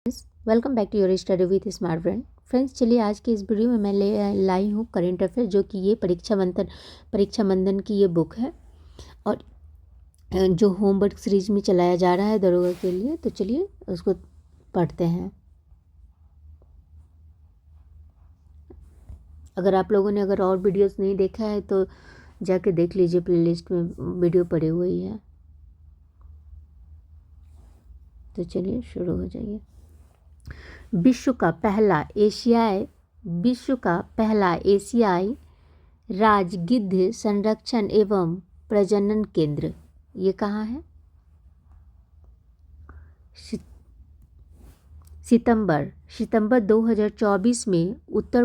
Welcome back to your study with smart brain. Friends, चलिए आज की इस वीडियो में मैं लाई हूँ करेंट अफेयर, जो कि ये परीक्षा मंथन की ये बुक है और जो होमवर्क सीरीज में चलाया जा रहा है दरोगा के लिए। तो चलिए उसको पढ़ते हैं। अगर आप लोगों ने और वीडियोस नहीं देखा है तो जाके देख लीजिए, प्लेलिस्ट में वीडियो पड़ी हुई है। तो चलिए शुरू हो जाइए। विश्व का पहला एशियाई राज गिद्ध संरक्षण एवं प्रजनन केंद्र ये कहाँ है? सितंबर 2024 में उत्तर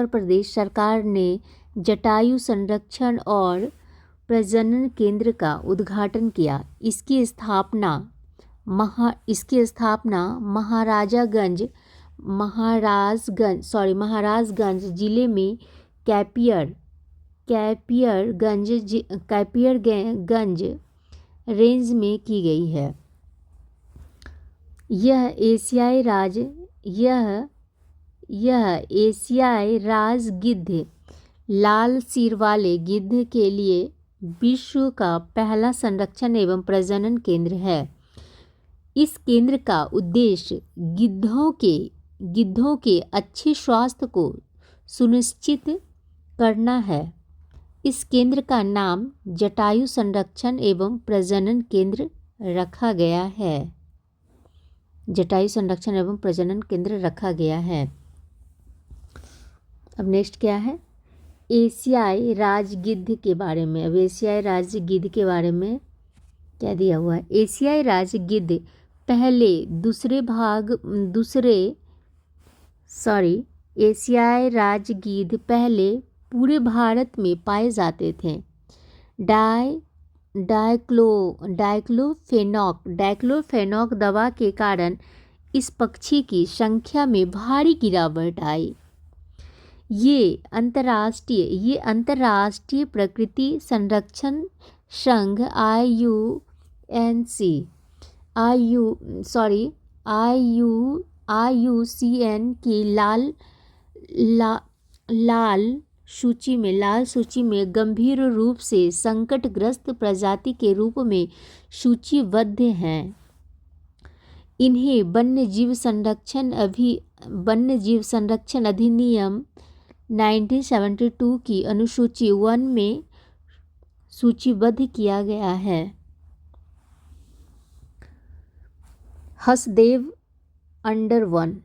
प्रदेश सरकार ने जटायु संरक्षण और प्रजनन केंद्र का उद्घाटन किया। इसकी स्थापना महाराजगंज जिले में कैपियरगंज रेंज में की गई है। यह एशियाई राज गिद्ध लाल सिर वाले गिद्ध के लिए विश्व का पहला संरक्षण एवं प्रजनन केंद्र है। इस केंद्र का उद्देश्य गिद्धों के अच्छे स्वास्थ्य को सुनिश्चित करना है। इस केंद्र का नाम जटायु संरक्षण एवं प्रजनन केंद्र रखा गया है। अब नेक्स्ट क्या है? एशियाई राज गिद्ध के बारे में। अब एशियाई राज गिद्ध के बारे में क्या दिया हुआ है? एशियाई राज गिद्ध एशियाई राज गिद्ध पहले पूरे भारत में पाए जाते थे। डाइक्लोफेनॉक दवा के कारण इस पक्षी की संख्या में भारी गिरावट आई। ये अंतर्राष्ट्रीय प्रकृति संरक्षण संघ IUCN की लाल सूची में गंभीर रूप से संकटग्रस्त प्रजाति के रूप में सूचीबद्ध हैं। इन्हें वन्यजीव संरक्षण अधिनियम 1972 की अनुसूची 1 में सूचीबद्ध किया गया है। हसदेव अरण्य वन।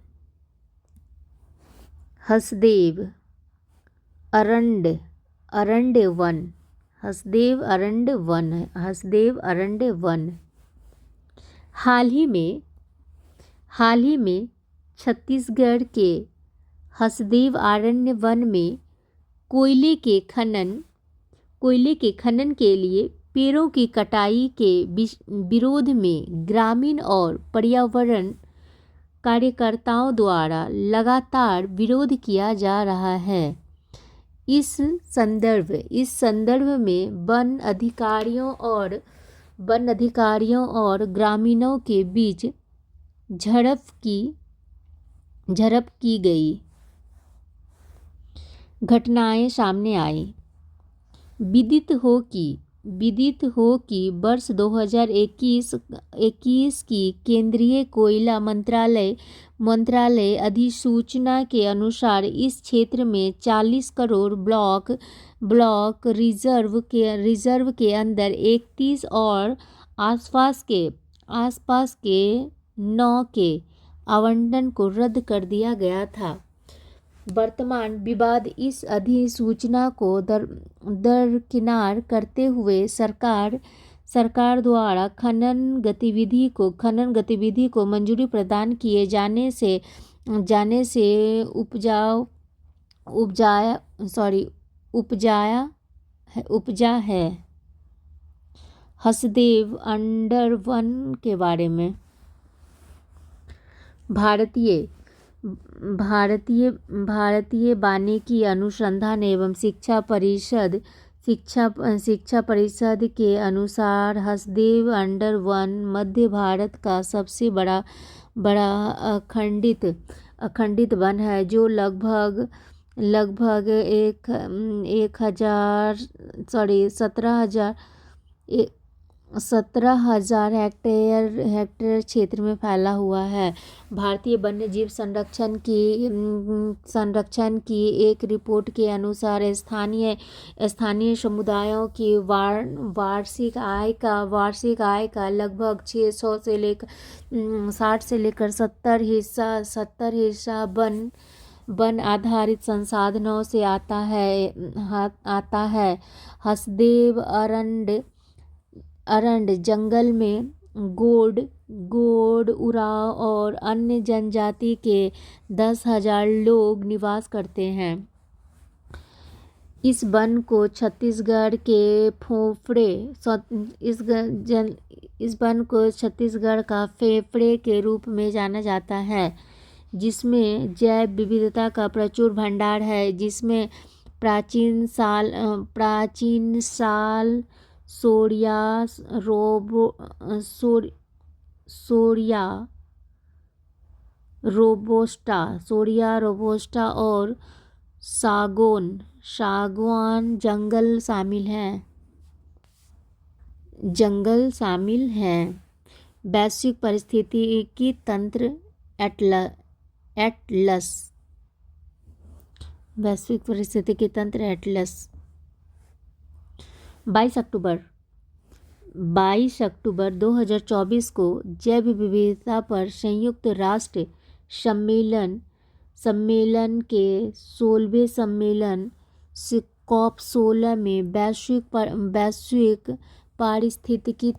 हाल ही में छत्तीसगढ़ के हसदेव अरण्य वन में कोयले के खनन के लिए पेड़ों की कटाई के विरोध में ग्रामीण और पर्यावरण कार्यकर्ताओं द्वारा लगातार विरोध किया जा रहा है। इस संदर्भ में वन अधिकारियों और ग्रामीणों के बीच झड़प की गई घटनाएं सामने आई। विदित हो कि वर्ष 2021 की केंद्रीय कोयला मंत्रालय अधिसूचना के अनुसार इस क्षेत्र में 40 करोड़ ब्लॉक रिजर्व के अंदर 31 और आसपास के 9 के आवंटन को रद्द कर दिया गया था। वर्तमान विवाद इस अधिसूचना को दरकिनार करते हुए सरकार द्वारा खनन गतिविधि को मंजूरी प्रदान किए जाने से उपजा है। हसदेव अरण्य वन के बारे में। भारतीय वानिकी अनुसंधान एवं शिक्षा परिषद शिक्षा परिषद के अनुसार हसदेव अंडर 1 मध्य भारत का सबसे बड़ा अखंडित वन है, जो लगभग 17,000 हेक्टेयर क्षेत्र में फैला हुआ है। भारतीय वन्यजीव संरक्षण की एक रिपोर्ट के अनुसार स्थानीय समुदायों की वार्षिक आय का लगभग 600 से लेकर 60 से लेकर 70 हिस्सा वन आधारित संसाधनों से आता है। हसदेव अरंड जंगल में गोंड, उरांव और अन्य जनजाति के 10,000 लोग निवास करते हैं। इस वन को छत्तीसगढ़ का फेफड़े के रूप में जाना जाता है, जिसमें जैव विविधता का प्रचुर भंडार है, जिसमें प्राचीन साल सोरिया रोबोस्टा और सागवान जंगल शामिल हैं। वैश्विक पारिस्थितिकी तंत्र एटलस 22 अक्टूबर 2024 को जैव विविधता पर संयुक्त राष्ट्र सम्मेलन के 16वें सम्मेलन COP16 में वैश्विक पारिस्थितिकी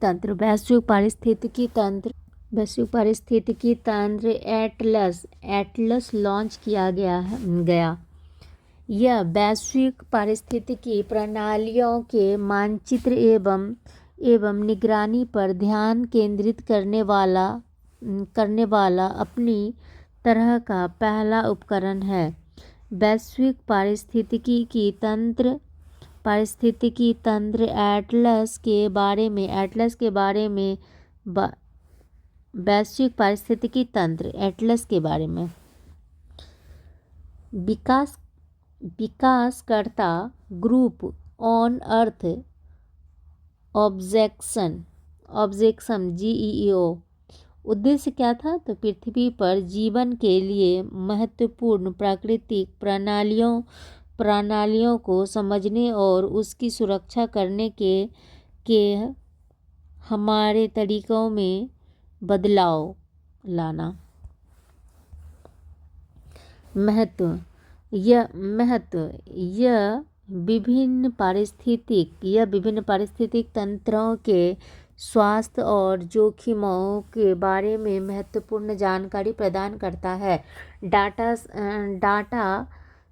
तंत्र एटलस लॉन्च किया गया। यह वैश्विक पारिस्थितिकी प्रणालियों के मानचित्र एवं निगरानी पर ध्यान केंद्रित करने वाला अपनी तरह का पहला उपकरण है। वैश्विक पारिस्थितिकी तंत्र एटलस के बारे में वैश्विक पारिस्थितिकी तंत्र एटलस के बारे में विकासकर्ता group on earth objection GEO। उद्देश्य क्या था? तो पृथ्वी पर जीवन के लिए महत्वपूर्ण प्राकृतिक प्रणालियों को समझने और उसकी सुरक्षा करने के हमारे तरीकों में बदलाव लाना। महत्व यह विभिन्न पारिस्थितिक तंत्रों के स्वास्थ्य और जोखिमों के बारे में महत्वपूर्ण जानकारी प्रदान करता है। डाटा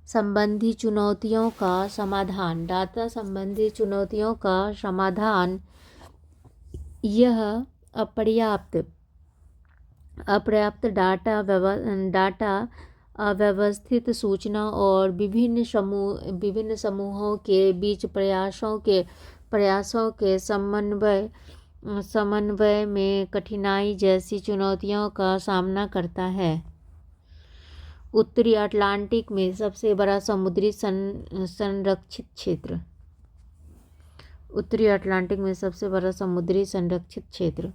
संबंधी चुनौतियों का समाधान यह अपर्याप्त डाटा, अव्यवस्थित सूचना और विभिन्न समूहों के बीच प्रयासों के समन्वय में कठिनाई जैसी चुनौतियों का सामना करता है। उत्तरी अटलांटिक में सबसे बड़ा समुद्री संरक्षित क्षेत्र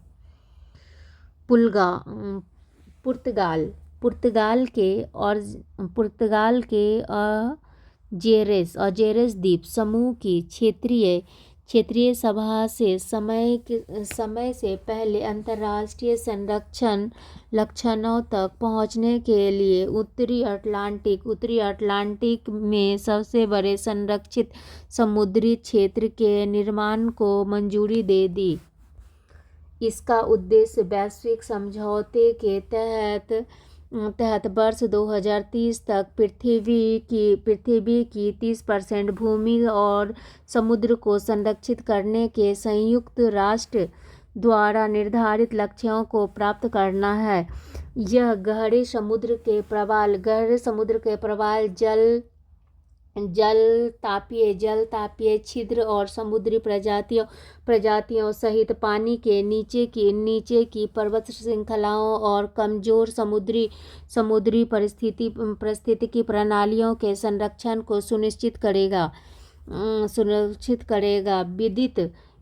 पुर्तगाल के अजेरेस द्वीप समूह की क्षेत्रीय सभा से समय से पहले अंतर्राष्ट्रीय संरक्षण लक्ष्यों तक पहुंचने के लिए उत्तरी अटलांटिक में सबसे बड़े संरक्षित समुद्री क्षेत्र के निर्माण को मंजूरी दे दी। इसका उद्देश्य वैश्विक समझौते के तहत वर्ष 2030 तक पृथ्वी की 30% भूमि और समुद्र को संरक्षित करने के संयुक्त राष्ट्र द्वारा निर्धारित लक्ष्यों को प्राप्त करना है। यह गहरे समुद्र के प्रवाल जल जल तापीय छिद्र और समुद्री प्रजातियों सहित पानी के नीचे की पर्वत श्रृंखलाओं और कमजोर समुद्री पारिस्थितिकी प्रणालियों के संरक्षण को सुनिश्चित करेगा।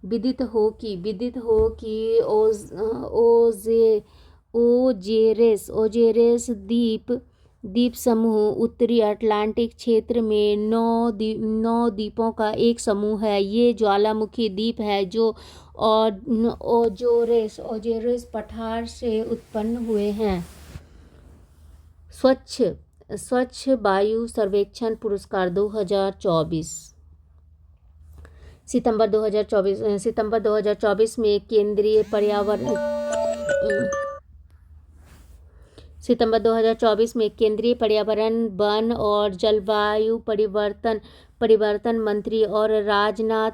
विदित हो कि ओजेरेस द्वीप समूह उत्तरी अटलांटिक क्षेत्र में 9 द्वीपों का एक समूह है। ये ज्वालामुखी द्वीप है जो ओजेरेस पठार से उत्पन्न हुए हैं। स्वच्छ वायु सर्वेक्षण पुरस्कार 2024। सितंबर 2024 में केंद्रीय पर्यावरण वन और जलवायु परिवर्तन मंत्री और राजनाथ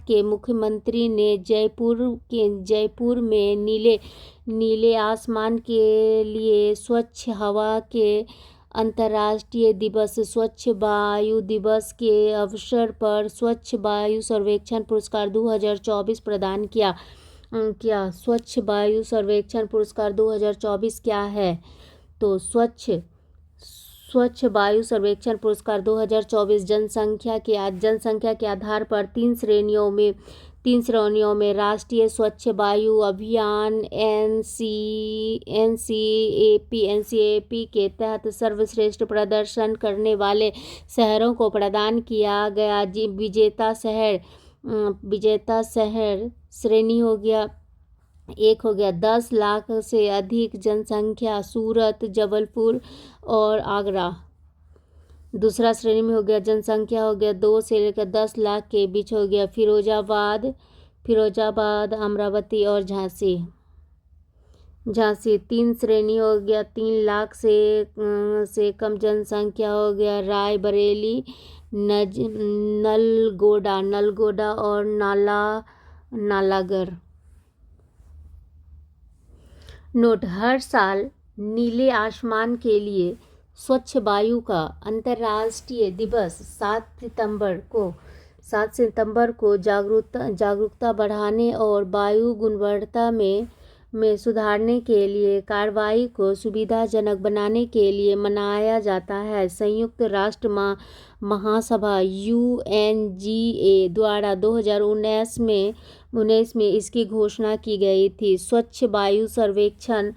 के मुख्यमंत्री ने जयपुर में नीले आसमान के लिए स्वच्छ हवा के अंतर्राष्ट्रीय दिवस स्वच्छ वायु दिवस के अवसर पर स्वच्छ वायु सर्वेक्षण पुरस्कार 2024 प्रदान किया। स्वच्छ वायु सर्वेक्षण पुरस्कार 2024 क्या है? तो स्वच्छ वायु सर्वेक्षण पुरस्कार 2024 जनसंख्या के आधार पर तीन श्रेणियों में राष्ट्रीय स्वच्छ वायु अभियान NCAP के तहत सर्वश्रेष्ठ प्रदर्शन करने वाले शहरों को प्रदान किया गया। विजेता शहर श्रेणी हो गया 10 लाख से अधिक जनसंख्या सूरत, जबलपुर और आगरा। दूसरा श्रेणी में हो गया जनसंख्या हो गया 2 से लेकर 10 लाख के बीच हो गया फिरोजाबाद, अमरावती और झांसी। तीन श्रेणी हो गया 3 लाख से कम जनसंख्या हो गया रायबरेली, नलगोंडा और नालागढ़। नोट: हर साल नीले आसमान के लिए स्वच्छ वायु का अंतर्राष्ट्रीय दिवस 7 सितंबर को जागरूकता बढ़ाने और वायु गुणवत्ता में सुधारने के लिए कार्रवाई को सुविधाजनक बनाने के लिए मनाया जाता है। संयुक्त राष्ट्र महासभा UNGA द्वारा 2019 में इसकी घोषणा की गई थी। स्वच्छ वायु सर्वेक्षण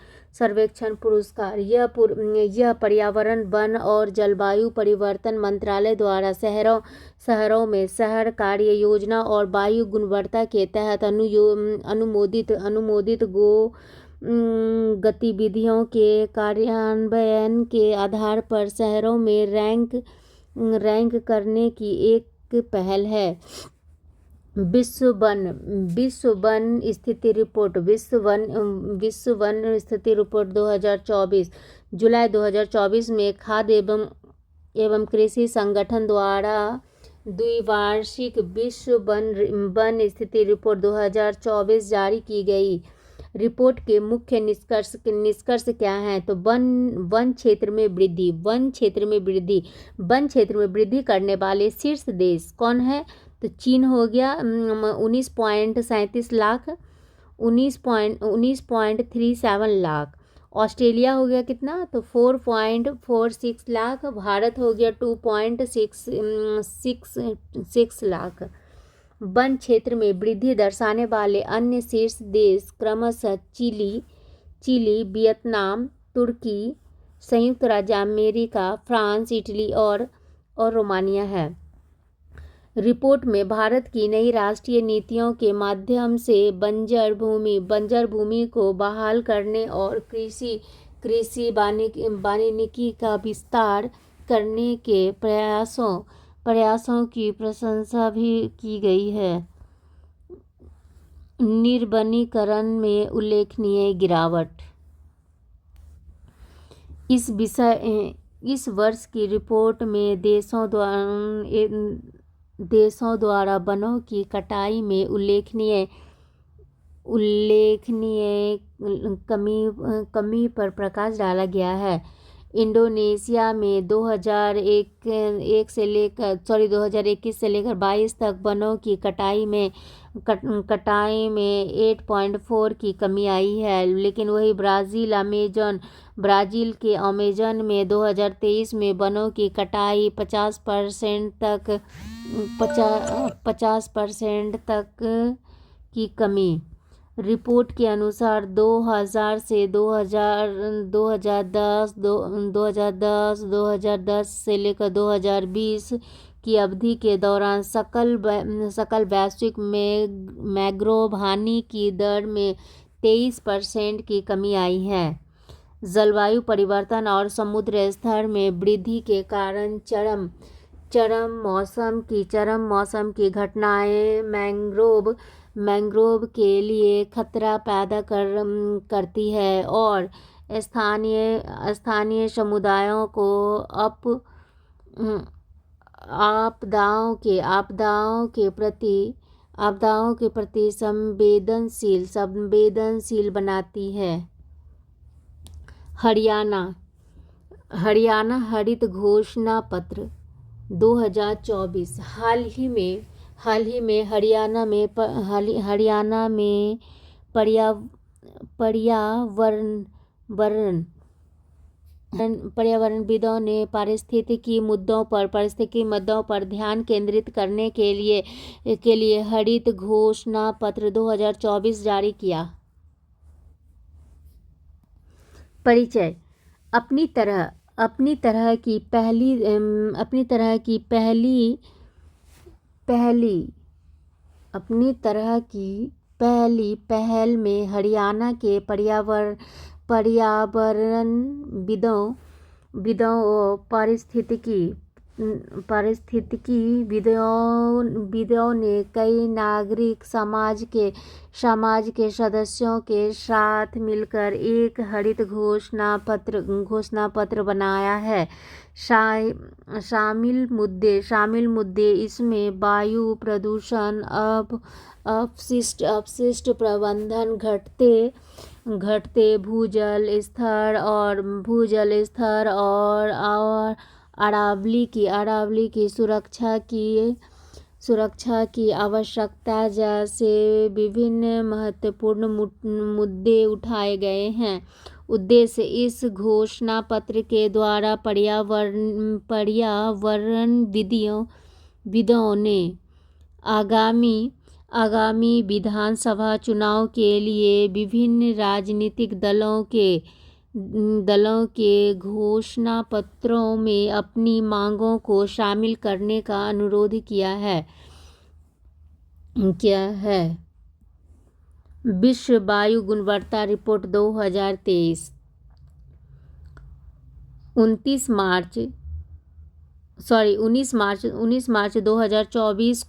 पुरस्कार यह पर्यावरण, वन और जलवायु परिवर्तन मंत्रालय द्वारा शहरों में शहर कार्य योजना और वायु गुणवत्ता के तहत अनुमोदित गतिविधियों के कार्यान्वयन के आधार पर शहरों में रैंक करने की एक पहल है। विश्व वन स्थिति रिपोर्ट 2024 जुलाई 2024 में खाद्य एवं कृषि संगठन द्वारा द्विवार्षिक विश्व वन स्थिति रिपोर्ट 2024 जारी की गई। रिपोर्ट के मुख्य निष्कर्ष क्या हैं? तो वन क्षेत्र में वृद्धि करने वाले शीर्ष देश कौन है? तो चीन हो गया 19.37 लाख 19.37 लाख। ऑस्ट्रेलिया हो गया कितना? तो 4.46 लाख। भारत हो गया 2.66 लाख। वन क्षेत्र में वृद्धि दर्शाने वाले अन्य शीर्ष देश क्रमशः चिली, वियतनाम, तुर्की, संयुक्त राज्य अमेरिका, फ्रांस, इटली और रोमानिया है। रिपोर्ट में भारत की नई राष्ट्रीय नीतियों के माध्यम से बंजर भूमि को बहाल करने और कृषि वानिकी का विस्तार करने के प्रयासों की प्रशंसा भी की गई है। निर्वनीकरण में उल्लेखनीय गिरावट। इस वर्ष की रिपोर्ट में देशों द्वारा वनों की कटाई में उल्लेखनीय कमी पर प्रकाश डाला गया है। इंडोनेशिया में 2021 से लेकर 22 तक वनों की कटाई में 8.4 की कमी आई है। लेकिन वही ब्राज़ील के अमेज़न में 2023 में वनों की कटाई 50% तक की कमी। रिपोर्ट के अनुसार 2010 से लेकर 2020 की अवधि के दौरान सकल वैश्विक मैंग्रोव हानि की दर में 23% की कमी आई है। जलवायु परिवर्तन और समुद्र स्तर में वृद्धि के कारण चरम मौसम की घटनाएं मैंग्रोव के लिए खतरा पैदा करती है और स्थानीय समुदायों को आपदाओं के प्रति संवेदनशील बनाती है। हरियाणा हरित घोषणा पत्र 2024। हाल ही में हरियाणा में पर्यावरणविदों ने पारिस्थितिकी मुद्दों पर ध्यान केंद्रित करने के लिए हरित घोषणा पत्र 2024 जारी किया। परिचय। अपनी तरह की पहली पहल में हरियाणा के पर्यावरणविदों और पारिस्थितिकी विदों ने कई नागरिक समाज के सदस्यों के साथ मिलकर एक हरित घोषणा पत्र बनाया है। शामिल मुद्दे इसमें वायु प्रदूषण, अपशिष्ट प्रबंधन, घटते भूजल स्तर और अरावली की सुरक्षा की आवश्यकता जैसे विभिन्न महत्वपूर्ण मुद्दे उठाए गए हैं। उद्देश्य इस घोषणा पत्र के द्वारा पर्यावरणविदों ने आगामी विधानसभा चुनाव के लिए विभिन्न राजनीतिक दलों के घोषणा पत्रों में अपनी मांगों को शामिल करने का अनुरोध किया है। विश्व वायु गुणवत्ता रिपोर्ट 2023। 19 मार्च 2024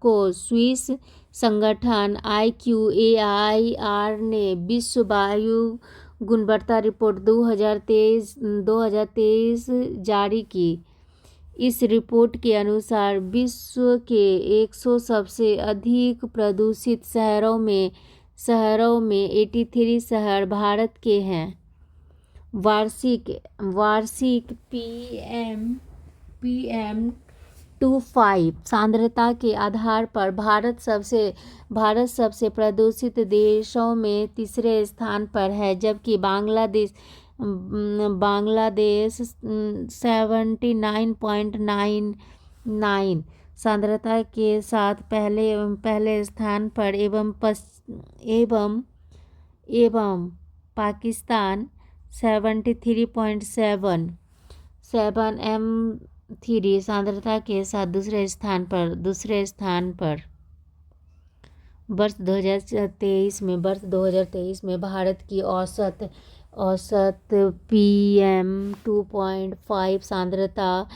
को स्विस संगठन IQAIR ने विश्व वायु गुणवत्ता रिपोर्ट 2023 जारी की। इस रिपोर्ट के अनुसार विश्व के 100 सबसे अधिक प्रदूषित शहरों में 83 शहर भारत के हैं। वार्षिक PM2.5 सांद्रता के आधार पर भारत सबसे प्रदूषित देशों में तीसरे स्थान पर है, जबकि बांग्लादेश 79.99 सांद्रता के साथ पहले स्थान पर एवं पाकिस्तान 73.7 M3 सांद्रता के साथ दूसरे स्थान पर। वर्ष 2023 में भारत की औसत PM2.5 सांद्रता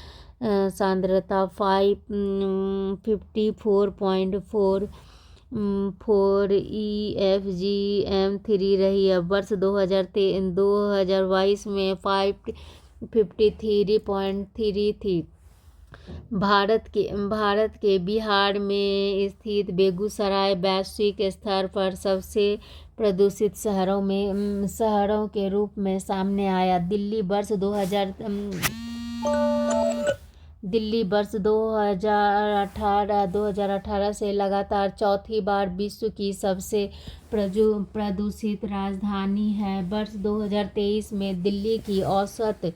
54.4 EFG-M3 रही है। वर्ष 2022 में 53.3 थी। भारत के बिहार में स्थित बेगूसराय वैश्विक स्तर पर सबसे प्रदूषित शहरों के रूप में सामने आया। दिल्ली वर्ष 2018 से लगातार चौथी बार विश्व की सबसे प्रदूषित राजधानी है। वर्ष 2023 में दिल्ली की औसत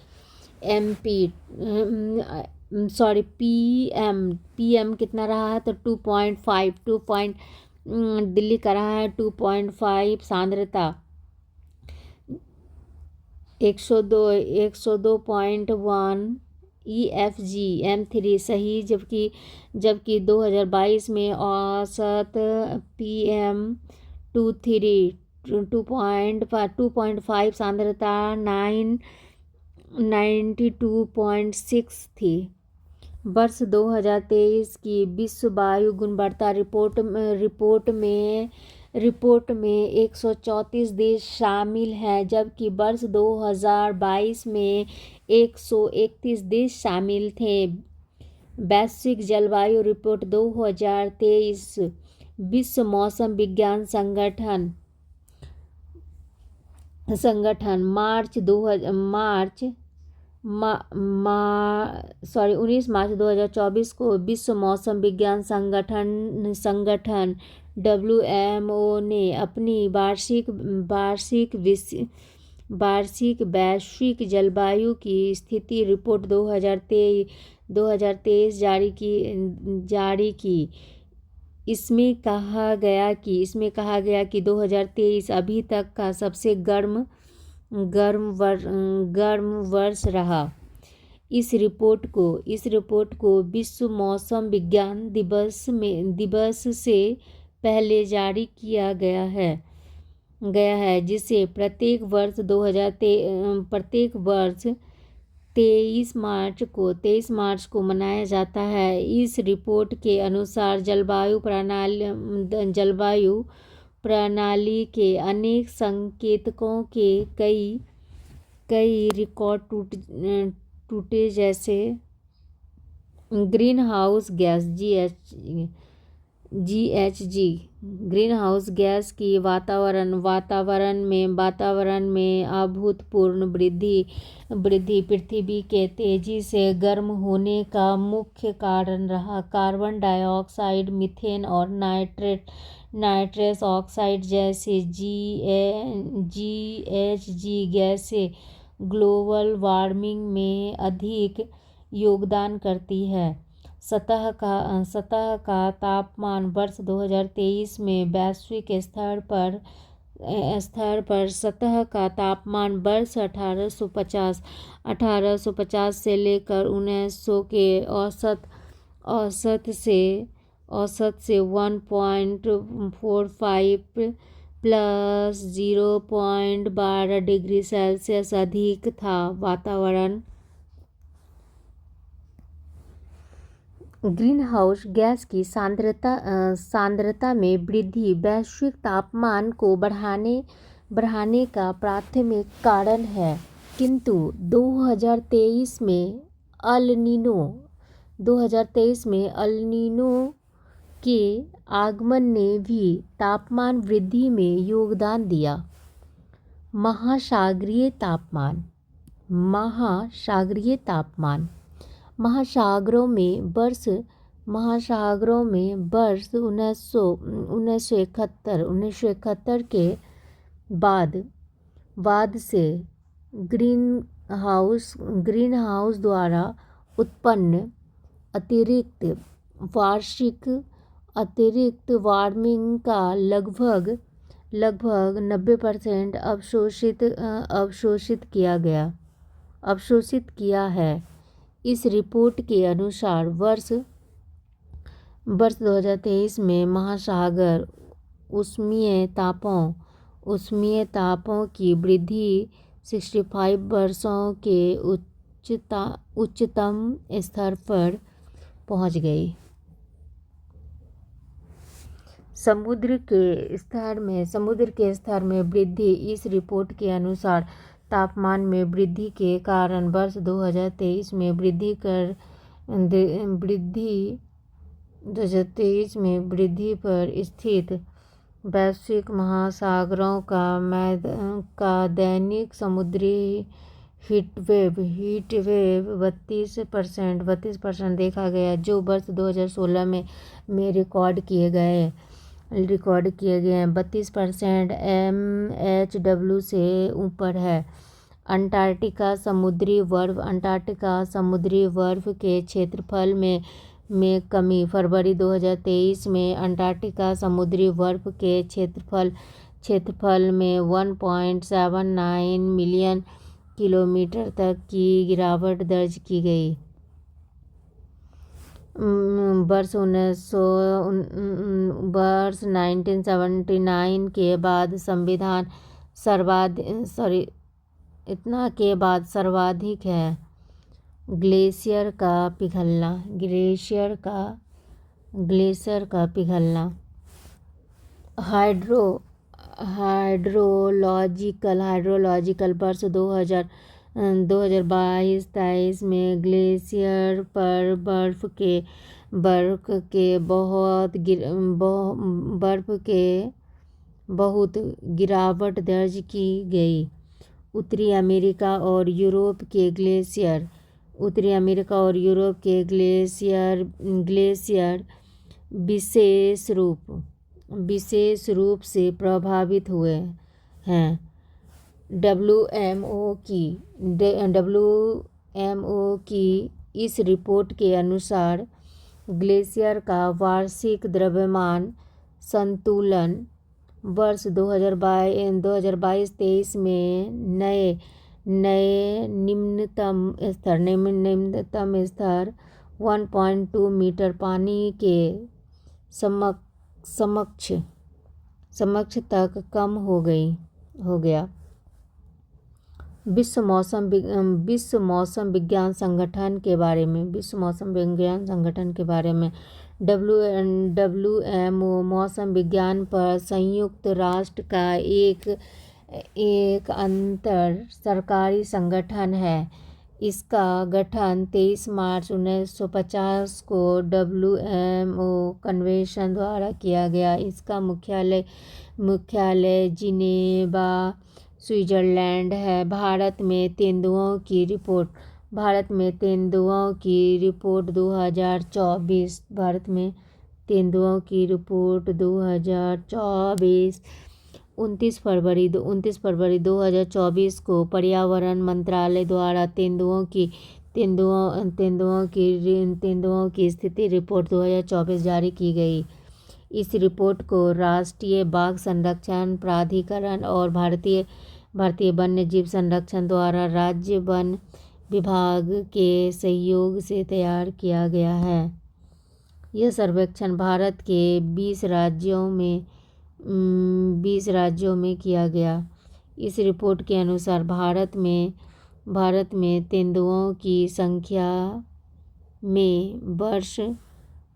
पीएम कितना रहा है, तो 2.5 दिल्ली का रहा है 2.5 सांद्रता, 102.1 EFG M3 सही, जबकि 2022 में औसत PM 2.5 सांद्रता 92.6 थी। वर्ष 2023 की विश्व वायु गुणवत्ता रिपोर्ट में 134 देश शामिल हैं, जबकि वर्ष 2022 में 131 देश शामिल थे। वैश्विक जलवायु रिपोर्ट 2023 विश्व मौसम विज्ञान संगठन 19 मार्च 2024 को विश्व मौसम विज्ञान संगठन WMO ने अपनी वार्षिक वैश्विक जलवायु की स्थिति रिपोर्ट 2023 जारी की। इसमें कहा गया कि 2023 अभी तक का सबसे गर्म वर्ष रहा। इस रिपोर्ट को विश्व मौसम विज्ञान दिवस से पहले जारी किया गया है, जिसे प्रत्येक वर्ष 23 मार्च को मनाया जाता है। इस रिपोर्ट के अनुसार जलवायु प्रणाली के अनेक संकेतकों के कई रिकॉर्ड टूटे, जैसे green house gas GHG green house gas की वातावरण में अभूतपूर्व वृद्धि पृथ्वी के तेजी से गर्म होने का मुख्य कारण रहा। कार्बन डाइऑक्साइड, मीथेन और नाइट्रस ऑक्साइड जैसे GHG गैसें ग्लोबल वार्मिंग में अधिक योगदान करती है। सतह का तापमान वर्ष 2023 में वैश्विक स्तर पर सतह का तापमान वर्ष 1850 से लेकर 1900 के औसत से 1.45 प्लस 0.12 डिग्री सेल्सियस अधिक था। वातावरण ग्रीन हाउस गैस की सांद्रता में वृद्धि वैश्विक तापमान को बढ़ाने का प्राथमिक कारण है, किंतु 2023 में अल नीनो के आगमन ने भी तापमान वृद्धि में योगदान दिया। महासागरीय तापमान महासागरों में वर्ष 1971 के बाद से ग्रीन हाउस द्वारा उत्पन्न अतिरिक्त वार्मिंग का लगभग 90% अवशोषित किया है। इस रिपोर्ट के अनुसार वर्ष 2023 में महासागर ऊष्मीय तापों की वृद्धि 65 वर्षों के उच्चतम स्तर पर पहुंच गई। समुद्र के स्तर में वृद्धि इस रिपोर्ट के अनुसार तापमान में वृद्धि के कारण वर्ष 2023 में वृद्धि कर वृद्धि 2023 में वृद्धि पर स्थित वैश्विक महासागरों का दैनिक समुद्री हीटवेव 32% देखा गया, जो वर्ष 2016 में रिकॉर्ड किए गए हैं। 32% MHW से ऊपर है। अंटार्कटिका समुद्री बर्फ के क्षेत्रफल में कमी। फरवरी 2023 में अंटार्कटिका समुद्री बर्फ के क्षेत्रफल में 1.79 मिलियन किलोमीटर तक की गिरावट दर्ज की गई। वर्ष 1979 के बाद सर्वाधिक है। ग्लेशियर का पिघलना। हाइड्रोलॉजिकल वर्ष 2022-23 में ग्लेशियर पर बर्फ के बहुत गिरावट दर्ज की गई। उत्तरी अमेरिका और यूरोप के ग्लेशियर विशेष रूप से प्रभावित हुए हैं। WMO की इस रिपोर्ट के अनुसार ग्लेशियर का वार्षिक द्रव्यमान संतुलन वर्ष 2022-23 में नए निम्नतम स्तर 1.2 मीटर पानी के समक्ष तक कम हो गया। विश्व मौसम विज्ञान संगठन के बारे में WMO मौसम विज्ञान पर संयुक्त राष्ट्र का एक अंतर सरकारी संगठन है। इसका गठन 23 मार्च 1950 को WMO कन्वेंशन द्वारा किया गया। इसका मुख्यालय जिनेवा, स्विट्जरलैंड है। भारत में तेंदुओं की रिपोर्ट 2024। 29 फरवरी 2024 को पर्यावरण मंत्रालय द्वारा तेंदुओं की स्थिति रिपोर्ट 2024 जारी की गई। इस रिपोर्ट को राष्ट्रीय बाघ संरक्षण प्राधिकरण और भारतीय वन्य जीव संरक्षण द्वारा राज्य वन विभाग के सहयोग से तैयार किया गया है। यह सर्वेक्षण भारत के 20 राज्यों में किया गया। इस रिपोर्ट के अनुसार भारत में तेंदुओं की संख्या में वर्ष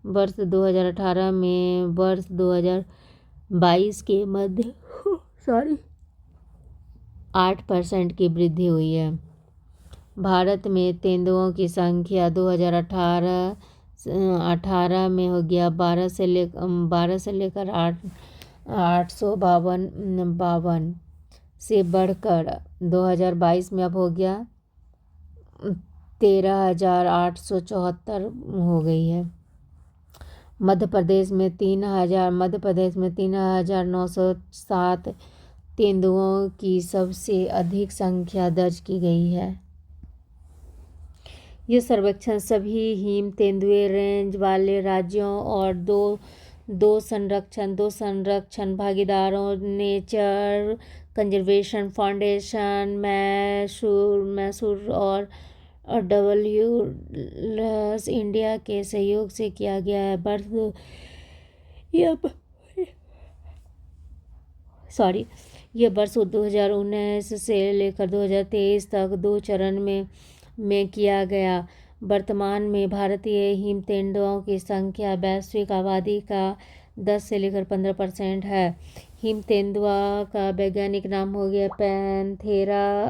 2018 में वर्ष 2022 के मध्य 8% की वृद्धि हुई है। भारत में तेंदुओं की संख्या 2018 में हो गया 12 से लेकर 852 से बढ़कर 2022 में अब हो गया 13,874 हो गई है। मध्य प्रदेश में 3,907 तेंदुओं की सबसे अधिक संख्या दर्ज की गई है। यह सर्वेक्षण सभी हिम तेंदुए रेंज वाले राज्यों और दो संरक्षण भागीदारों नेचर कंजर्वेशन फाउंडेशन मैसूर और WWF इंडिया के सहयोग से किया गया है। यह वर्ष 2019 से लेकर 2023 तक 2 चरण में किया गया। वर्तमान में भारतीय हिम तेंदुओं की संख्या वैश्विक आबादी का 10 से लेकर 15% है। हिम तेंदुआ का वैज्ञानिक नाम हो गया पैंथेरा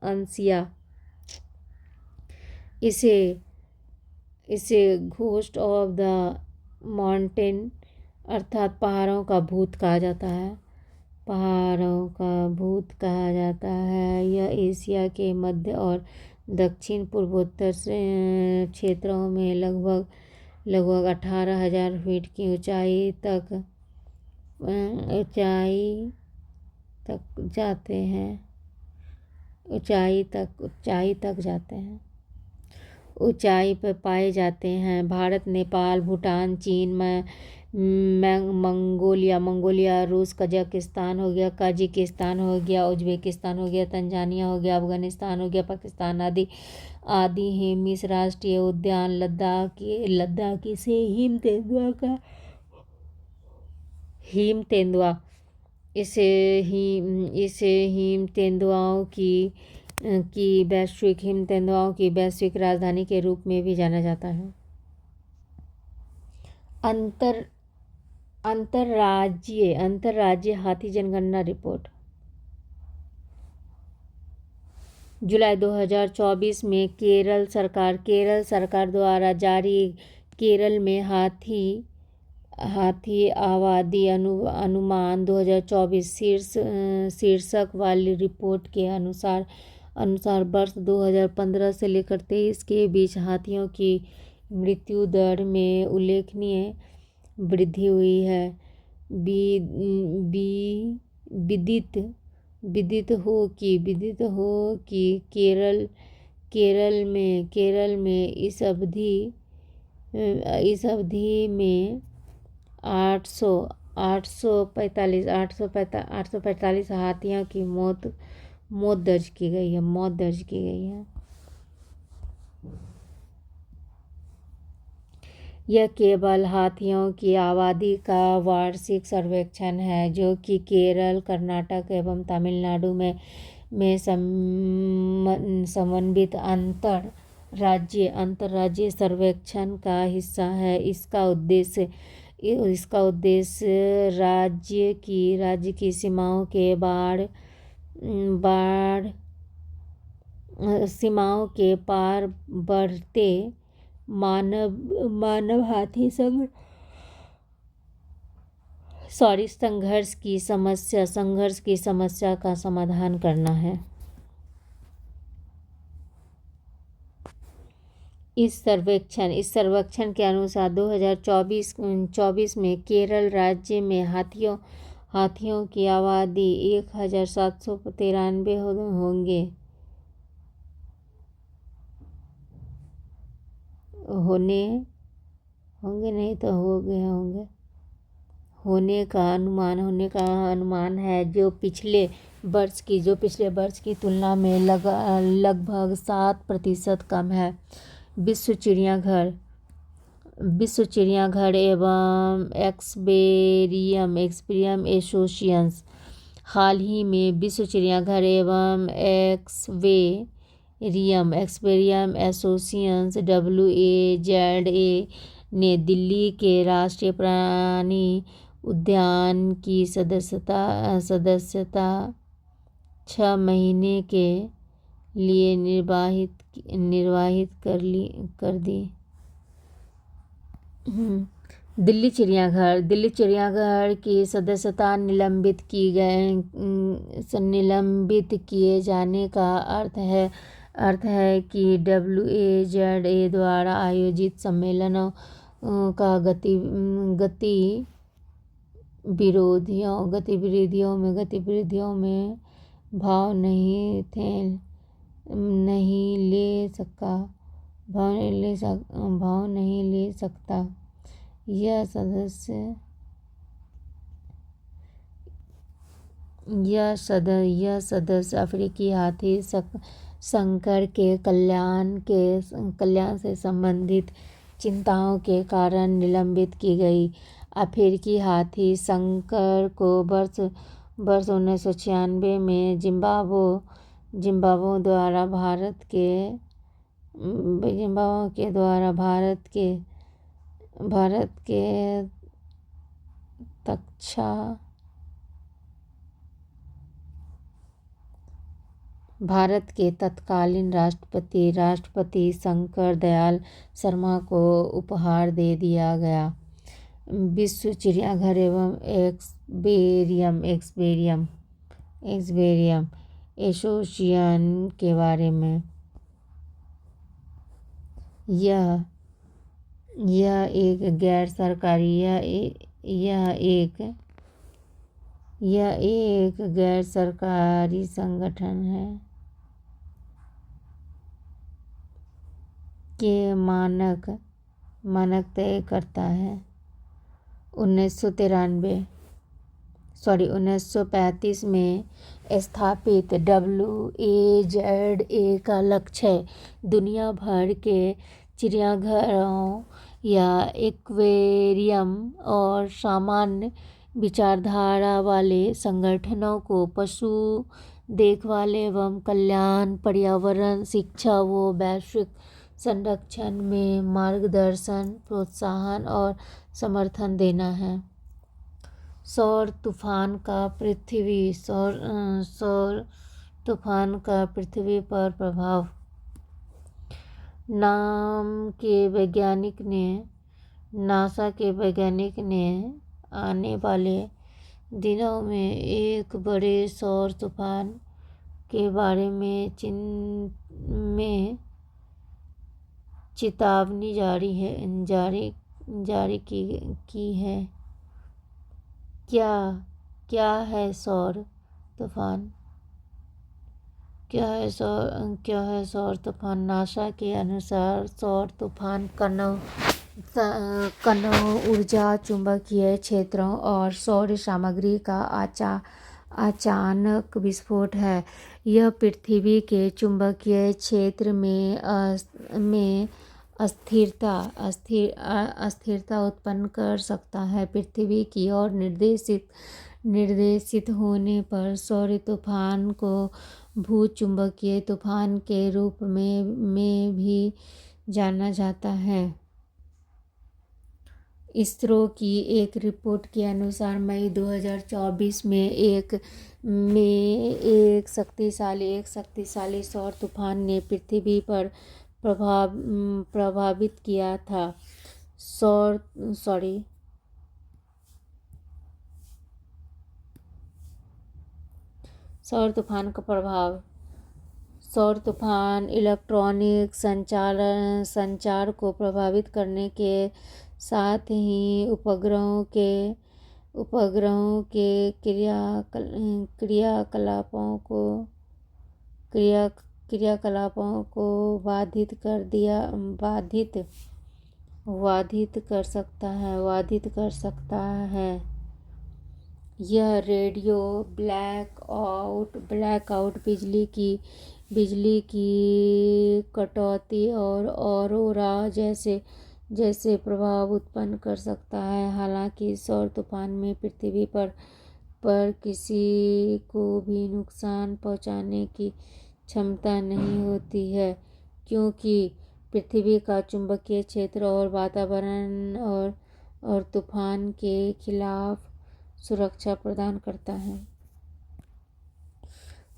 अंसिया। इसे इसे घोस्ट ऑफ द माउंटेन अर्थात पहाड़ों का भूत कहा जाता है। पहाड़ों का भूत कहा जाता है। यह एशिया के मध्य और दक्षिण पूर्वोत्तर क्षेत्रों में लगभग 18,000 फीट की ऊंचाई तक जाते हैं। ऊंचाई तक जाते हैं। ऊंचाई पर पाए जाते हैं। भारत, नेपाल, भूटान, चीन, मंगोलिया, रूस, कजाकिस्तान हो गया, काजिकिस्तान हो गया, उज्बेकिस्तान हो गया, तंजानिया हो गया, अफगानिस्तान हो गया, पाकिस्तान आदि हेमिस राष्ट्रीय उद्यान, लद्दाखी से हिम तेंदुआ इसे हिम तेंदुआओं की वैश्विक राजधानी के रूप में भी जाना जाता है। अंतरराज्यीय हाथी जनगणना रिपोर्ट जुलाई 2024 में केरल सरकार द्वारा जारी केरल में हाथी आबादी अनुमान 2024 शीर्षक वाली रिपोर्ट के अनुसार वर्ष 2015 से लेकर 23 के बीच हाथियों की मृत्यु दर में उल्लेखनीय वृद्धि हुई है। विदित हो कि केरल में इस अवधि में 845 हाथियों की मौत दर्ज की गई है। यह केवल हाथियों की आबादी का वार्षिक सर्वेक्षण है, जो कि केरल, कर्नाटक एवं तमिलनाडु में समन्वित अंतर्राज्यीय सर्वेक्षण का हिस्सा है। इसका उद्देश्य राज्य की सीमाओं के पार बढ़ते मानव हाथी संघर्ष की समस्या का समाधान करना है। इस सर्वेक्षण के अनुसार 2024 में केरल राज्य में हाथियों की आबादी 1,793 होने का अनुमान है, जो पिछले वर्ष की तुलना में लगभग 7% कम है। विश्व चिड़ियाघर एवं एक्वेरियम एसोसिएशन हाल ही में विश्व चिड़ियाघर एवं एक्वेरियम एसोसिएशन WAZA ने दिल्ली के राष्ट्रीय प्राणी उद्यान की सदस्यता 6 महीने के लिए निर्वाहित कर दी। दिल्ली चिड़ियाघर की सदस्यता निलंबित किए जाने का अर्थ है कि WAZA द्वारा आयोजित सम्मेलनों का गतिविधियों में भाग नहीं ले सकता। यह सदस्य अफ्रीकी हाथी संकर के कल्याण से संबंधित चिंताओं के कारण निलंबित की गई। अफ्रीकी हाथी संकर को वर्ष 1996 में जिम्बाब्वे द्वारा भारत के भारत के तत्कालीन राष्ट्रपति शंकर दयाल शर्मा को उपहार दे दिया गया। विश्व चिड़ियाघर एवं एक्वेरियम एसोसिएशन के बारे में। यह एक गैर सरकारी गैर सरकारी संगठन है के मानक तय करता है। 1935 में स्थापित WAZA का लक्ष्य दुनिया भर के चिड़ियाघरों या एक्वेरियम और सामान्य विचारधारा वाले संगठनों को पशु देखभाल एवं कल्याण, पर्यावरण, शिक्षा व वैश्विक संरक्षण में मार्गदर्शन, प्रोत्साहन और समर्थन देना है। सौर तूफान का पृथ्वी पर प्रभाव। नासा के वैज्ञानिक ने आने वाले दिनों में एक बड़े सौर तूफान के बारे में चेतावनी जारी की है। क्या है सौर तूफान? सौर तूफान? नासा के अनुसार सौर तूफान कणों, ऊर्जा, चुंबकीय क्षेत्रों और सौर सामग्री का अचानक विस्फोट है। यह पृथ्वी के चुंबकीय क्षेत्र में अस्थिरता उत्पन्न कर सकता है। पृथ्वी की ओर निर्देशित होने पर सौर तूफान को भूचुंबकीय तूफान के रूप में भी जाना जाता है। इसरो की एक रिपोर्ट के अनुसार मई 2024 में एक शक्तिशाली सौर तूफान ने पृथ्वी पर प्रभावित किया था। सौर तूफान का प्रभाव। सौर तूफान इलेक्ट्रॉनिक संचार को प्रभावित करने के साथ ही उपग्रहों के क्रियाकलापों को बाधित कर सकता है। यह रेडियो ब्लैकआउट, बिजली की कटौती और ऑरोरा जैसे प्रभाव उत्पन्न कर सकता है। हालांकि सौर तूफान में पृथ्वी पर किसी को भी नुकसान पहुंचाने की क्षमता नहीं होती है, क्योंकि पृथ्वी का चुंबकीय क्षेत्र और वातावरण और तूफान के खिलाफ सुरक्षा प्रदान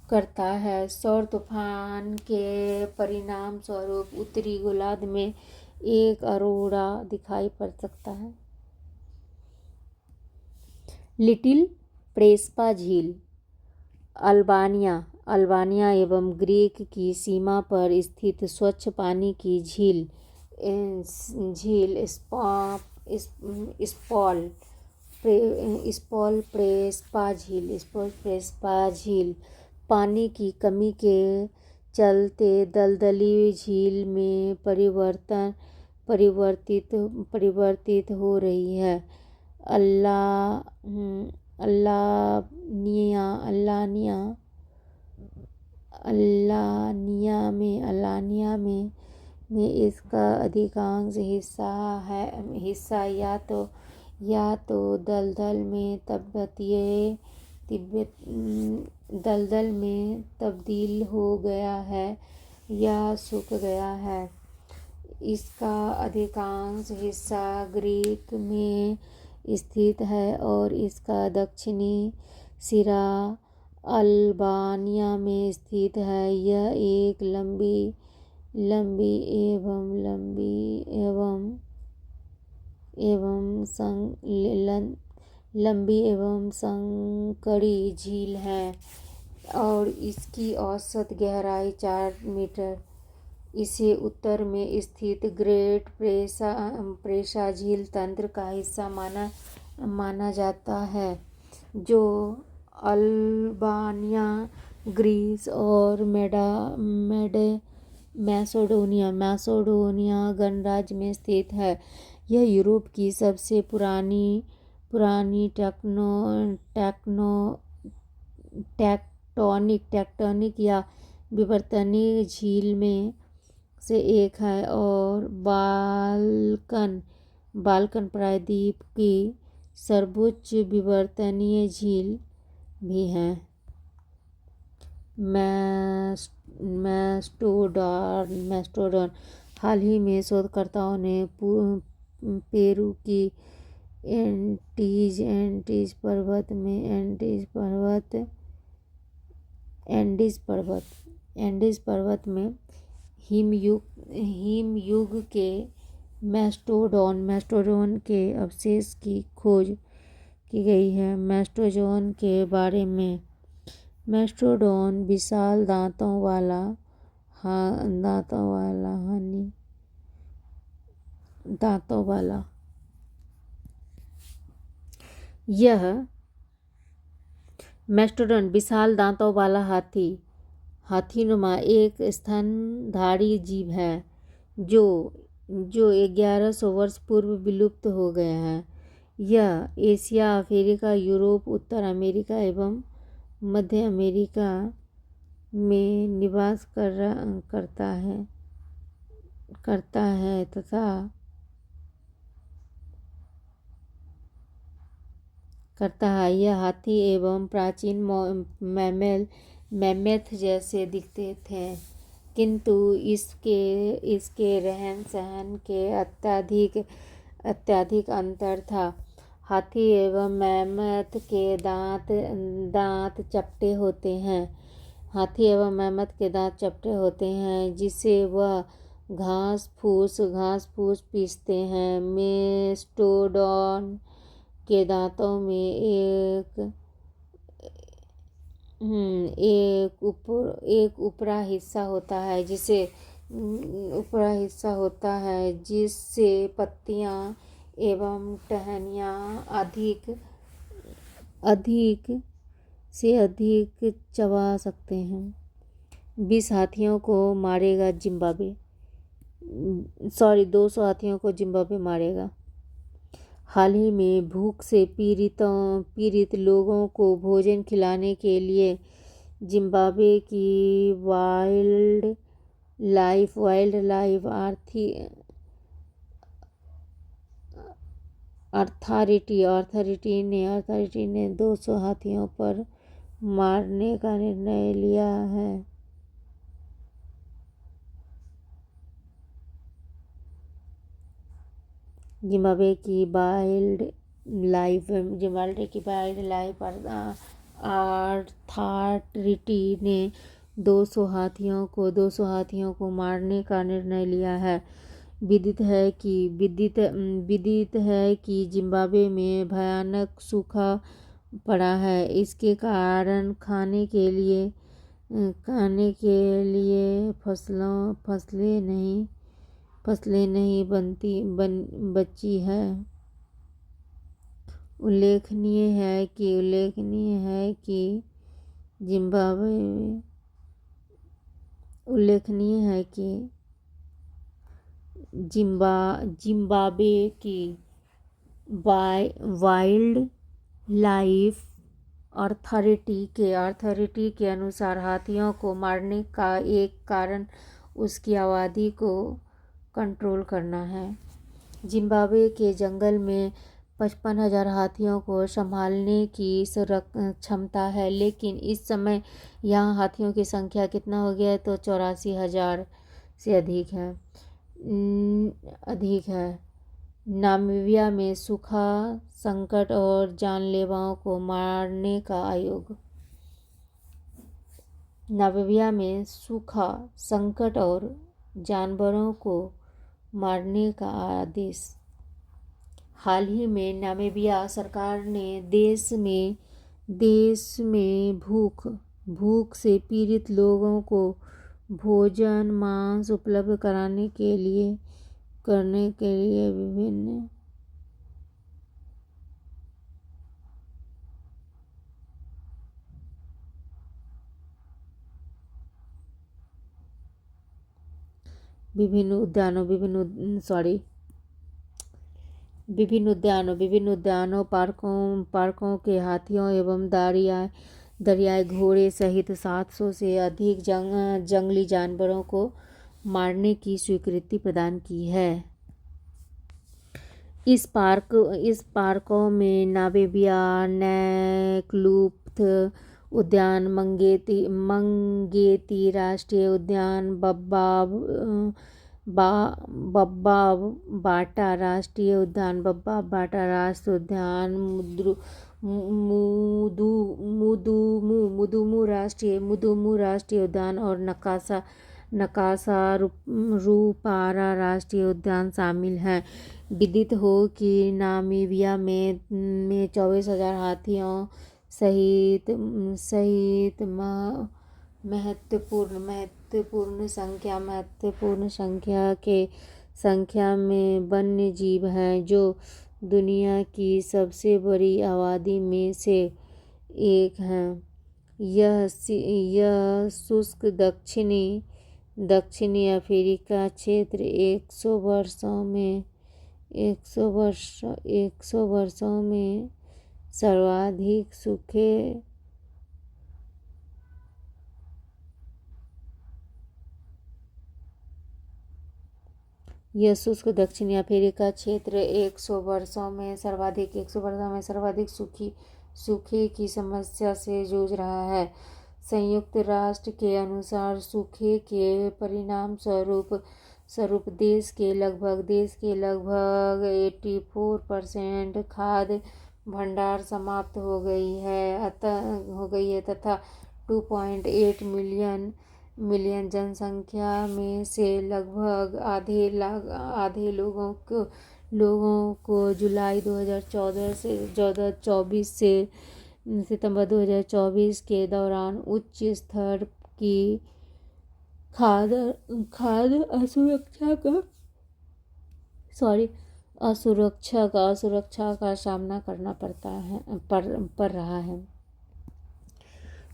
करता है। सौर तूफान के परिणाम स्वरूप उत्तरी गोलार्ध में एक ऑरोरा दिखाई पड़ सकता है। लिटिल प्रेस्पा झील। अल्बानिया एवं ग्रीक की सीमा पर स्थित स्वच्छ पानी की झील स्पॉल प्रेस्पा झील पानी की कमी के चलते दलदली झील में परिवर्तित हो रही है। अल्लानिया में इसका अधिकांश हिस्सा या तो दलदल में तब्दील हो गया है या सूख गया है। इसका अधिकांश हिस्सा ग्रीक में स्थित है और इसका दक्षिणी सिरा अल्बानिया में स्थित है। यह एक लंबी एवं संकरी झील है और इसकी औसत गहराई 4 मीटर। इसे उत्तर में स्थित ग्रेट प्रेसा झील तंत्र का हिस्सा माना जाता है, जो अल्बानिया, ग्रीस और मैसेडोनिया गणराज्य में स्थित है। यह यूरोप की सबसे पुरानी टेक्टोनिक या विवर्तनिक झील में से एक है और बाल्कन प्रायद्वीप की सर्वोच्च विवर्तनीय झील भी है। मैस्टोडॉन। हाल ही में शोधकर्ताओं ने पेरू की एंडीज पर्वत में हिमयुग के मैस्टोडॉन के अवशेष की खोज की गई है। मैस्टोडॉन के बारे में मैस्टोडॉन विशाल दांतों वाला यह मैस्टोडॉन विशाल दांतों वाला हाथीनुमा एक स्तनधारी जीव है जो 1100 वर्ष पूर्व विलुप्त हो गया है। यह एशिया, अफ्रीका, यूरोप, उत्तर अमेरिका एवं मध्य अमेरिका में निवास करता है तथा यह हाथी एवं प्राचीन मैमथ जैसे दिखते थे, किंतु इसके रहन सहन के अत्यधिक अंतर था। हाथी एवं मैमथ के दांत चपटे होते हैं जिसे वह घास फूस पीसते हैं। मेस्टोडॉन के दांतों में एक ऊपरा हिस्सा होता है जिससे पत्तियां एवं टहनियाँ अधिक से अधिक चबा सकते हैं। 200 हाथियों को जिम्बाब्वे मारेगा। हाल ही में भूख से पीड़ित लोगों को भोजन खिलाने के लिए जिम्बाब्वे की वाइल्ड लाइफ अथॉरिटी ने 200 हाथियों पर मारने का निर्णय लिया है। जिम्बाब्वे की वाइल्ड लाइफ अथॉरिटी ने 200 हाथियों को मारने का निर्णय लिया है। विदित है कि जिम्बाब्वे में भयानक सूखा पड़ा है। इसके कारण खाने के लिए फसलें नहीं बची है। उल्लेखनीय है कि जिम्बाब्वे की वाइल्ड लाइफ अथॉरिटी के अनुसार हाथियों को मारने का एक कारण उसकी आबादी को कंट्रोल करना है। जिम्बाब्वे के जंगल में 55,000 हाथियों को संभालने की क्षमता है, लेकिन इस समय यहाँ हाथियों की संख्या कितना हो गया है तो 84,000 से अधिक है। नामीबिया में सूखा संकट और जानलेवाओं को मारने का आयोग। नामीबिया में सूखा संकट और जानवरों को मारने का आदेश। हाल ही में नामीबिया सरकार ने देश में भूख से पीड़ित लोगों को भोजन मांस उपलब्ध करने के लिए विभिन्न उद्यानों पार्कों के हाथियों एवं दरियाई घोड़े सहित 700 से अधिक जंगली जानवरों को मारने की स्वीकृति प्रदान की है। इस पार्कों में नामीबिया नेक्लुफ्त उद्यान, मंगेती राष्ट्रीय उद्यान, बब्बा बाटा राष्ट्रीय उद्यान, मुदुमू राष्ट्रीय उद्यान और नकासा रूपारा राष्ट्रीय उद्यान शामिल हैं। विदित हो कि नामीबिया में 24,000 हाथियों सहित महत्वपूर्ण संख्या में वन्य जीव हैं, जो दुनिया की सबसे बड़ी आबादी में से एक हैं। यह शुष्क दक्षिणी अफ्रीका क्षेत्र 100 वर्षों में सर्वाधिक सूखे यह शुष्क दक्षिणी अफ्रीका क्षेत्र 100 वर्षों में सर्वाधिक सूखे की समस्या से जूझ रहा है। संयुक्त राष्ट्र के अनुसार सूखे के परिणाम स्वरूप देश के लगभग 84% खाद्य भंडार समाप्त हो गई है तथा 2.8 मिलियन जनसंख्या में से लगभग आधे लोगों को जुलाई 2014 से 24 से सितंबर 2024 के दौरान उच्च स्तर की खाद्य असुरक्षा का सामना करना पड़ रहा है।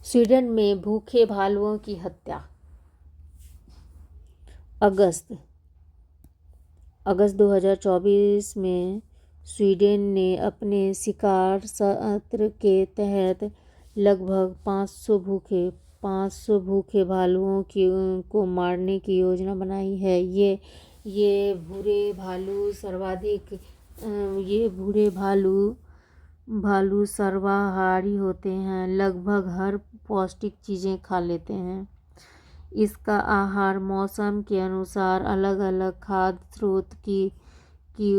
स्वीडन में भूखे भालुओं की हत्या। अगस्त 2024 में स्वीडन ने अपने शिकार सत्र के तहत लगभग 500 भूखे भालुओं को मारने की योजना बनाई है। ये भूरे भालू सर्वाहारी होते हैं, लगभग हर पौष्टिक चीजें खा लेते हैं। इसका आहार मौसम के अनुसार अलग-अलग खाद्य स्रोत की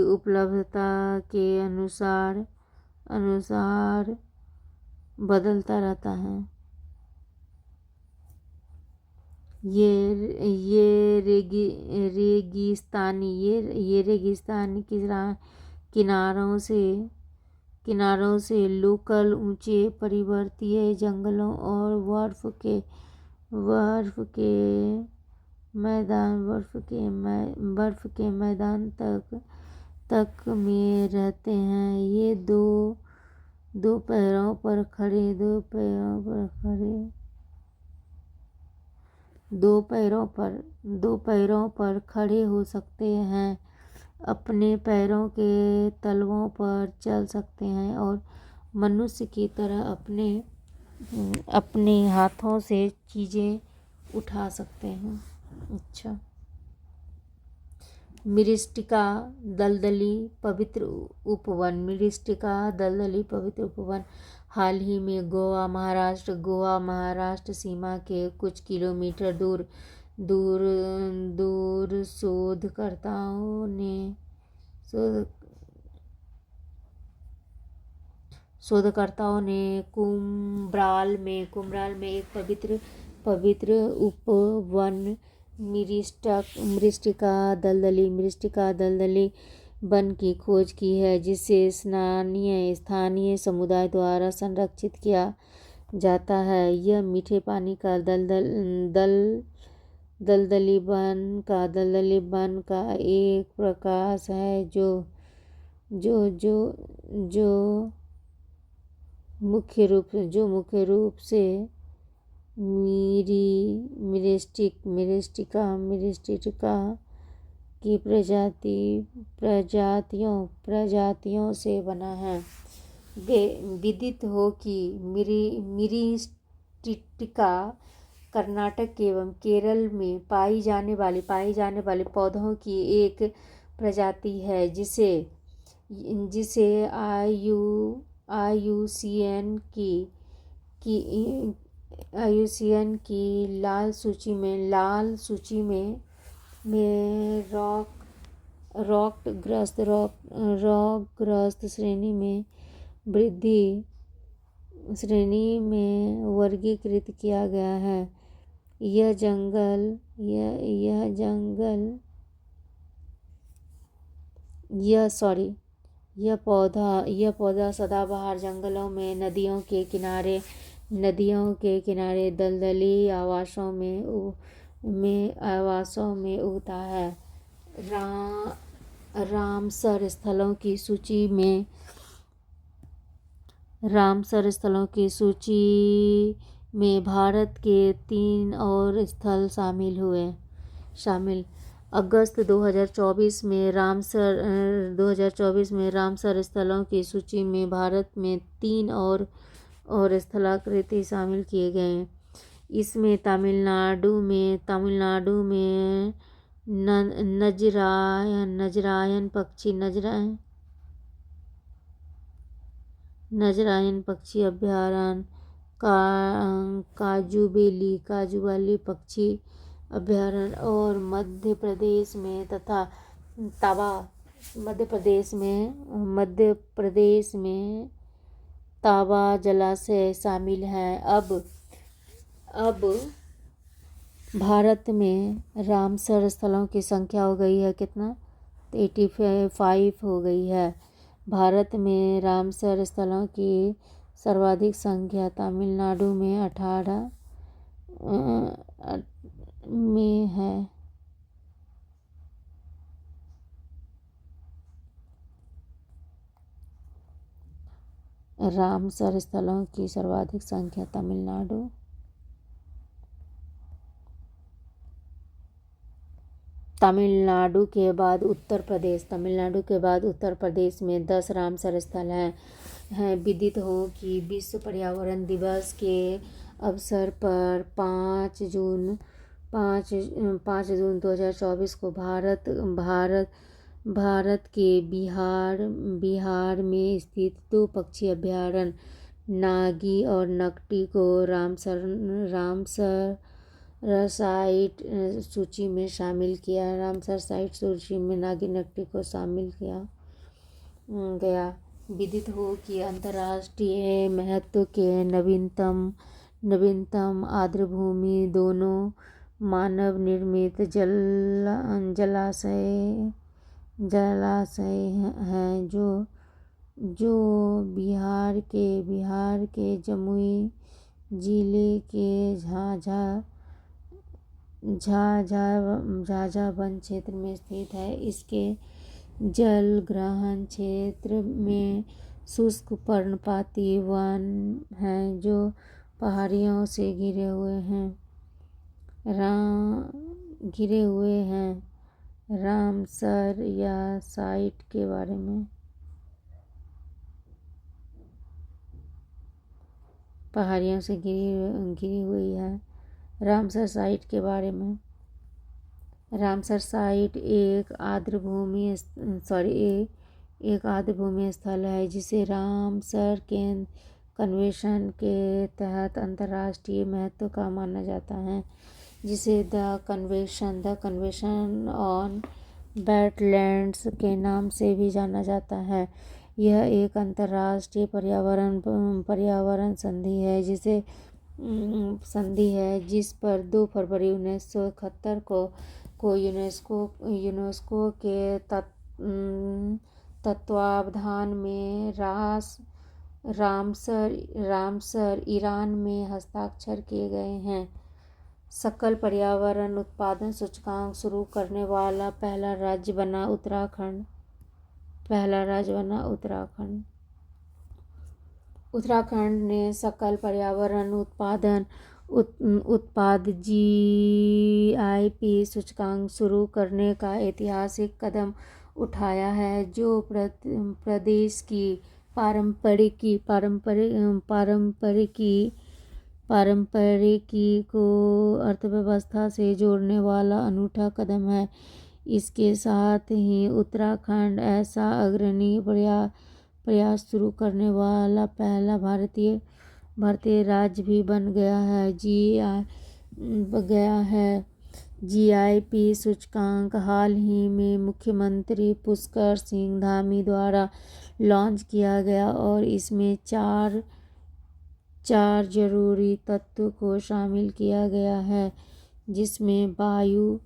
उपलब्धता के अनुसार बदलता रहता है। ये रेगिस्तानी किनारों से लोकल ऊंचे पर्वतीय जंगलों और बर्फ के मैदान तक में रहते हैं। ये दो पैरों पर खड़े हो सकते हैं, अपने पैरों के तलवों पर चल सकते हैं और मनुष्य की तरह अपने हाथों से चीजें उठा सकते हैं। अच्छा, मिरिस्टिका दलदली पवित्र उपवन हाल ही में गोवा महाराष्ट्र सीमा के कुछ किलोमीटर दूर शोधकर्ताओं ने कुम्ब्राल में एक पवित्र पवित्र उपवन मृष्टिका दलदली वन की खोज की है, जिसे स्थानीय समुदाय द्वारा संरक्षित किया जाता है। यह मीठे पानी का दलदली वन का एक प्रकाश है जो जो जो जो मुख्य रूप से मृष्टिका की प्रजातियों से बना है। विदित हो कि मृष्टिका कर्नाटक एवं केरल में पाई जाने वाली पौधों की एक प्रजाति है, जिसे IUCN की लाल सूची में रॉक ग्रस्त श्रेणी में वर्गीकृत किया गया है। यह पौधा सदाबहार जंगलों में, नदियों के किनारे दलदली आवासों में उगता है। रामसर स्थलों की सूची में भारत के 3 और स्थल शामिल। अगस्त 2024 में रामसर स्थलों की सूची में भारत में 3 और स्थलाकृति शामिल किए गए। इसमें तमिलनाडु में नजरायन पक्षी अभयारण्य, काजुवाली पक्षी अभयारण्य और मध्य प्रदेश में तावा जलाशय शामिल है। अब भारत में रामसर स्थलों की संख्या हो गई है कितना? 85 हो गई है। भारत में रामसर स्थलों की सर्वाधिक संख्या तमिलनाडु में 18 में है। रामसर स्थलों की सर्वाधिक संख्या तमिलनाडु के बाद उत्तर प्रदेश में 10 रामसर स्थल हैं। विदित हो कि विश्व पर्यावरण दिवस के अवसर पर 5 जून 2024 को भारत के बिहार में स्थित 2 पक्षी अभयारण्य नागी और नकटी को रामसर साइट सूची में शामिल किया। रामसर साइट सूची में नागी नकटी को शामिल किया गया। विदित हो कि अंतर्राष्ट्रीय महत्व के नवीनतम आर्द्रभूमि दोनों मानव निर्मित जलाशय हैं जो बिहार के जमुई जिले के झाझा वन क्षेत्र में स्थित है। इसके जल ग्रहण क्षेत्र में शुष्क पर्णपाती वन हैं जो पहाड़ियों से घिरे हुए हैं। रामसर या साइट के बारे में पहाड़ियों से घिरी हुई है। रामसर साइट के बारे में, रामसर साइट एक आर्द्रभूमि स्थल है जिसे रामसर कन्वेंशन के तहत अंतर्राष्ट्रीय महत्व का माना जाता है, जिसे द कन्वेंशन ऑन वेटलैंड्स के नाम से भी जाना जाता है। यह एक अंतर्राष्ट्रीय पर्यावरण संधि है जिसे संधि है, जिस पर 2 फरवरी 1971 को यूनेस्को के तत्वावधान में रामसर ईरान में हस्ताक्षर किए गए हैं। सकल पर्यावरण उत्पादन सूचकांक शुरू करने वाला पहला राज्य बना उत्तराखंड। उत्तराखंड ने सकल पर्यावरण उत्पाद GIP सूचकांक शुरू करने का ऐतिहासिक कदम उठाया है, जो प्रदेश की पारंपरिकी को अर्थव्यवस्था से जोड़ने वाला अनूठा कदम है। इसके साथ ही उत्तराखंड ऐसा अग्रणी प्रयास शुरू करने वाला पहला भारतीय राज्य भी बन गया है। GIP सूचकांक हाल ही में मुख्यमंत्री पुष्कर सिंह धामी द्वारा लॉन्च किया गया और इसमें चार जरूरी तत्व को शामिल किया गया है, जिसमें वायु,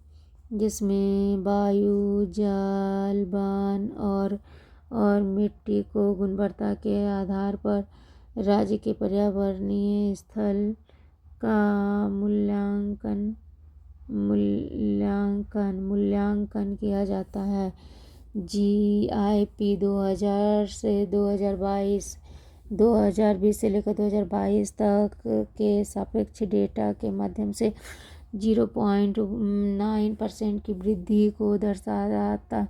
जल, वन और मिट्टी को गुणवत्ता के आधार पर राज्य के पर्यावरणीय स्थल का मूल्यांकन किया जाता है। GIP 2020 से लेकर 2022 तक के सापेक्ष डेटा के माध्यम से 0.9% की वृद्धि को दर्शाता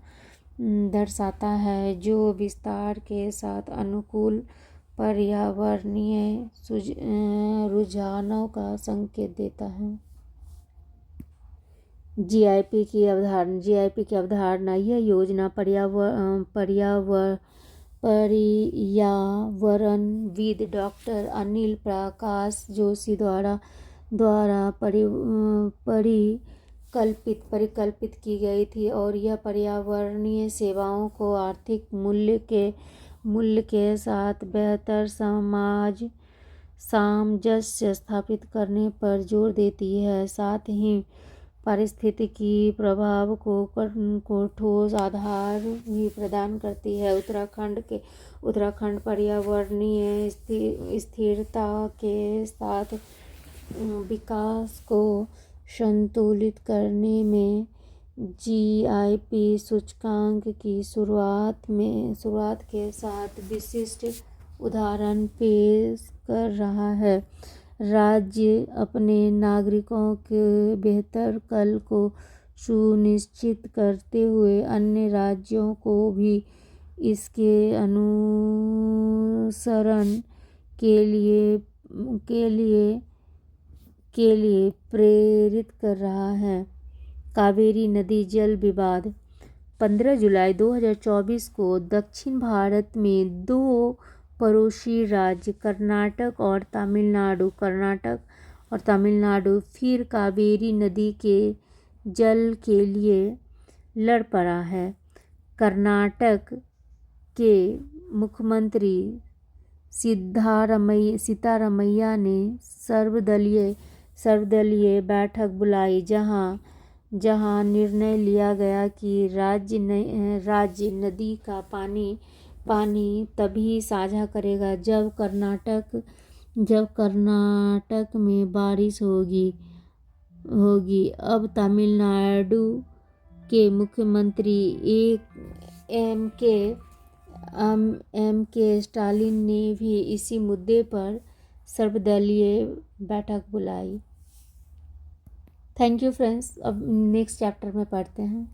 है, जो विस्तार के साथ अनुकूल पर्यावरणीय रुझानों का संकेत देता है। GIP की अवधारणा यह योजना पर्यावरणविद डॉक्टर अनिल प्रकाश जोशी द्वारा परिकल्पित की गई थी और यह पर्यावरणीय सेवाओं को आर्थिक मूल्य के साथ बेहतर सामंजस्य स्थापित करने पर जोर देती है। साथ ही पारिस्थितिकी प्रभाव को ठोस आधार भी प्रदान करती है। उत्तराखंड पर्यावरणीय स्थिरता के साथ विकास को संतुलित करने में GIP सूचकांक की शुरुआत के साथ विशिष्ट उदाहरण पेश कर रहा है। राज्य अपने नागरिकों के बेहतर कल को सुनिश्चित करते हुए अन्य राज्यों को भी इसके अनुसरण के लिए प्रेरित कर रहा है। कावेरी नदी जल विवाद। 15 जुलाई 2024 को दक्षिण भारत में 2 पड़ोसी राज्य कर्नाटक और तमिलनाडु फिर कावेरी नदी के जल के लिए लड़ पड़ा है। कर्नाटक के मुख्यमंत्री सिद्धारमैया ने सर्वदलीय बैठक बुलाई, जहां निर्णय लिया गया कि राज्य नदी का पानी तभी साझा करेगा जब कर्नाटक में बारिश होगी। अब तमिलनाडु के मुख्यमंत्री M.K. स्टालिन ने भी इसी मुद्दे पर सर्वदलीय बैठक बुलाई। Thank you friends. अब नेक्स्ट चैप्टर में पढ़ते हैं।